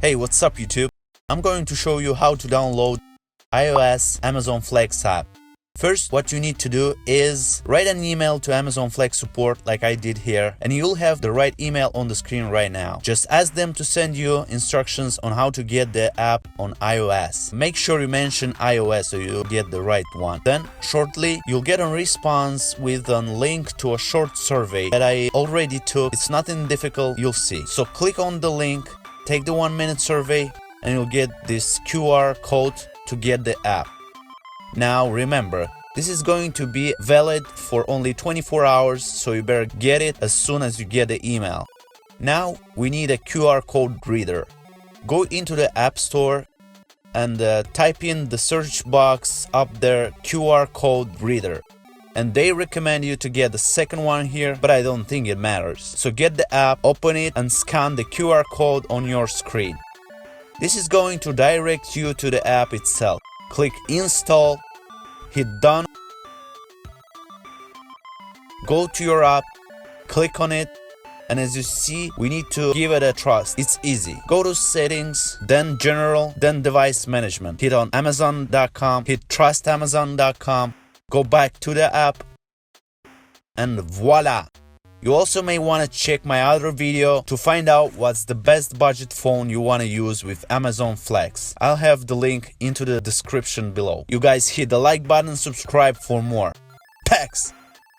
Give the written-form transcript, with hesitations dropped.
Hey, what's up YouTube? I'm going to show you how to download iOS Amazon Flex app. First, what you need to do is write an email to Amazon Flex support like I did here, and you'll have the right email on the screen right now. Just ask them to send you instructions on how to get the app on iOS. Make sure you mention iOS so you'll get the right one. Then, shortly, you'll get a response with a link to a short survey that I already took. It's nothing difficult, you'll see. So click on the link, take the 1-minute survey, and you'll get this QR code to get the app. Now remember, this is going to be valid for only 24 hours, so you better get it as soon as you get the email. Now we need a QR code reader. Go into the App Store and type in the search box up there QR code reader. And they recommend you to get the second one here, but I don't think it matters. So get the app, open it, and scan the QR code on your screen. This is going to direct you to the app itself. Click install, hit done, go to your app, click on it, and as you see, we need to give it a trust. It's easy. Go to settings, then general, then device management. Hit on Amazon.com, hit trust Amazon.com, go back to the app, and voila! You also may want to check my other video to find out what's the best budget phone you want to use with Amazon Flex. I'll have the link into the description below. You guys hit the like button and subscribe for more. Thanks!